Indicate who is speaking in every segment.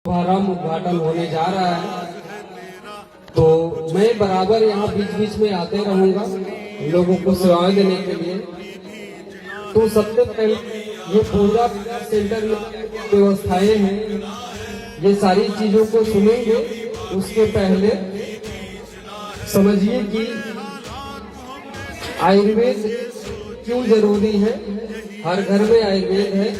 Speaker 1: शुभारंभ उद्घाटन होने जा रहा है, तो मैं बराबर यहाँ बीच बीच में आते रहूंगा लोगों को सेवाएं देने के लिए। तो सबसे पहले ये पूजा सेंटर में व्यवस्थाएं हैं, ये सारी चीजों को सुनेंगे। उसके पहले समझिए कि आयुर्वेद क्यों जरूरी है, हर घर में आयुर्वेद है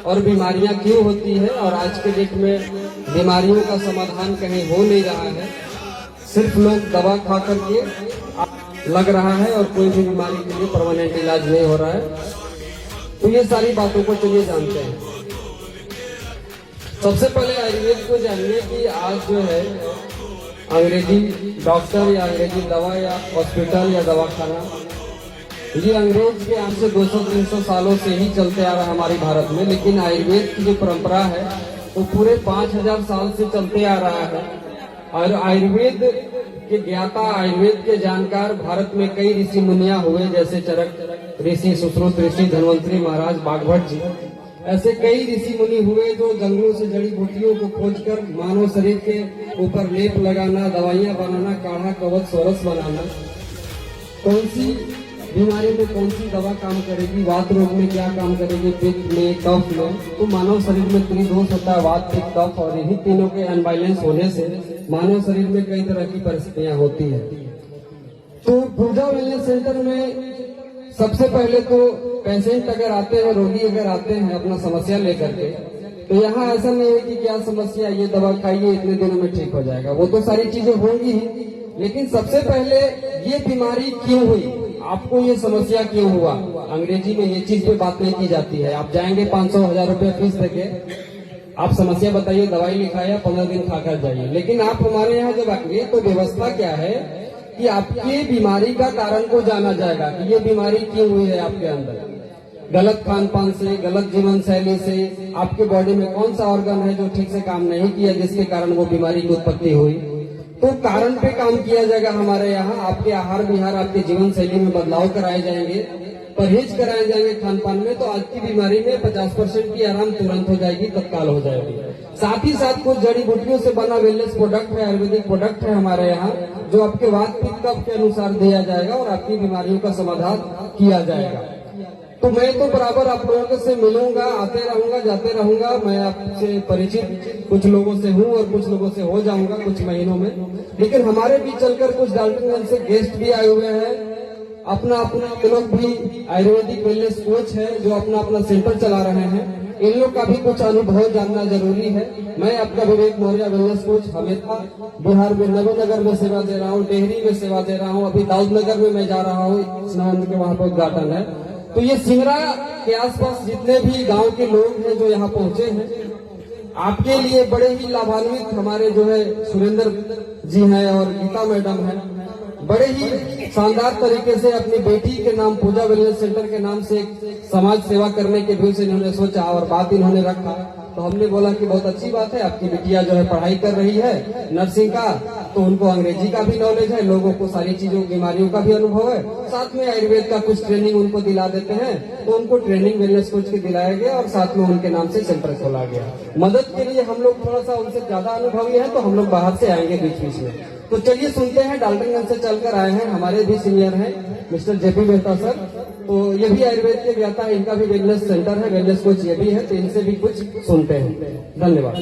Speaker 1: और बीमारियां क्यों होती है, और आज के डेट में बीमारियों का समाधान कहीं हो नहीं रहा है। सिर्फ लोग दवा खा करके लग रहा है और कोई भी बीमारी के लिए परमानेंट इलाज नहीं हो रहा है। तो ये सारी बातों को चलिए जानते हैं। सबसे पहले आयुर्वेद को जानिए कि आज जो है अंग्रेजी डॉक्टर या अंग्रेजी दवा या हॉस्पिटल या दवाखाना, ये अंग्रेज के यहाँ से 200-300 सालों से ही चलते आ रहा है हमारे भारत में। लेकिन आयुर्वेद की जो परंपरा है वो पूरे 5000 साल से चलते आ रहा है। और आयुर्वेद के ज्ञाता, आयुर्वेद के जानकार भारत में कई ऋषि मुनिया हुए, जैसे चरक ऋषि, सुश्रुत ऋषि, धन्वंतरी महाराज, बागभट्ट जी। ऐसे कई ऋषि मुनि हुए जो जंगलों से जड़ी बूटियों को खोजकर मानव शरीर के ऊपर लेप लगाना, दवाइयां बनाना, काढ़ा, कवच, सोरस बनाना, कौन सी बीमारी में कौन सी दवा काम करेगी, वात रोग में क्या काम करेगी, पित्त में, कफ में। तो मानव शरीर में त्रिदोष होता है, वात, पित्त, कफ, और इन्हीं तीनों के अनबैलेंस होने से मानव शरीर में कई तरह की परिस्थितियां होती है। तो पूजा वेलनेस सेंटर में सबसे पहले तो पेशेंट अगर आते हैं, रोगी अगर आते हैं अपना समस्या लेकर के, तो यहाँ ऐसा नहीं है कि क्या समस्या, ये दवा खाइए इतने दिनों में ठीक हो जाएगा। वो तो सारी चीजें होंगी ही, लेकिन सबसे पहले ये बीमारी क्यों हुई, आपको ये समस्या क्यों हुआ। अंग्रेजी में ये चीज पे बात नहीं की जाती है। आप जाएंगे 500-1000 रुपया फीस देके, आप समस्या बताइए, दवाई लिखाया, 15 दिन खाकर जाइए। लेकिन आप हमारे यहाँ जब आएंगे तो व्यवस्था क्या है कि आपकी बीमारी का कारण को जाना जाएगा कि ये बीमारी क्यों हुई है आपके अंदर। गलत खान पान से, गलत जीवन शैली से आपके बॉडी में कौन सा ऑर्गन है जो ठीक से काम नहीं किया, जिसके कारण वो बीमारी की उत्पत्ति हुई। तो कारण पे काम किया जाएगा हमारे यहाँ। आपके आहार विहार, आपके जीवन शैली में बदलाव कराए जाएंगे, परहेज कराए जाएंगे खान पान में, तो आज की बीमारी में 50% की आराम तुरंत हो जाएगी, तत्काल हो जाएगी। साथ ही साथ कुछ जड़ी बूटियों से बना वेलनेस प्रोडक्ट है, आयुर्वेदिक प्रोडक्ट है हमारे यहाँ, जो आपके वात, पित्त, कफ के अनुसार दिया जाएगा और आपकी बीमारियों का समाधान किया जाएगा। तो मैं तो बराबर आप लोगों से मिलूंगा, आते रहूंगा, जाते रहूंगा। मैं आपसे परिचित कुछ लोगों से हूँ और कुछ लोगों से हो जाऊंगा कुछ महीनों में। लेकिन हमारे बीच चलकर कुछ डाल्टनगंज से गेस्ट भी आए हुए हैं। अपना लोग भी आयुर्वेदिक वेलनेस कोच है जो अपना अपना सेंटर चला रहे हैं। इन लोग का भी कुछ अनुभव जानना जरूरी है। मैं आपका विवेक मौर्य वेलनेस कोच हमेशा बिहार में नवीनगर में सेवा दे रहा हूँ, टेहरी में सेवा दे रहा हूँ, अभी दाऊदनगर में मैं जा रहा हूँ, स्नान के वहाँ पर उद्घाटन है। तो ये सिमरा के आसपास जितने भी गांव के लोग हैं जो यहाँ पहुंचे हैं, आपके लिए बड़े ही लाभान्वित हमारे जो है सुरेंद्र जी हैं और गीता मैडम हैं। बड़े ही शानदार तरीके से अपनी बेटी के नाम पूजा वेलनेस सेंटर के नाम से एक समाज सेवा करने के भी से इन्होंने सोचा और बात इन्होंने रखा। तो हमने बोला कि बहुत अच्छी बात है, आपकी बिटिया जो है पढ़ाई कर रही है नर्सिंग का, तो उनको अंग्रेजी का भी नॉलेज है, लोगों को सारी चीजों, बीमारियों का भी अनुभव है, साथ में आयुर्वेद का कुछ ट्रेनिंग उनको दिला देते हैं। तो उनको ट्रेनिंग वेलनेस कोच के दिलाया गया और साथ में उनके नाम से सेंटर खोला गया। मदद के लिए हम लोग थोड़ा सा उनसे ज्यादा अनुभवी है, तो हम लोग बाहर से आएंगे बीच बीच में। तो चलिए सुनते हैं, डाल्टनगंज से चलकर आए हैं, हमारे भी सीनियर हैं मिस्टर जेपी मेहता सर। तो ये भी आयुर्वेद के ज्ञाता है, इनका भी वेलनेस सेंटर है, वेलनेस कोच ये भी है, तो इनसे भी कुछ सुनते हैं। धन्यवाद।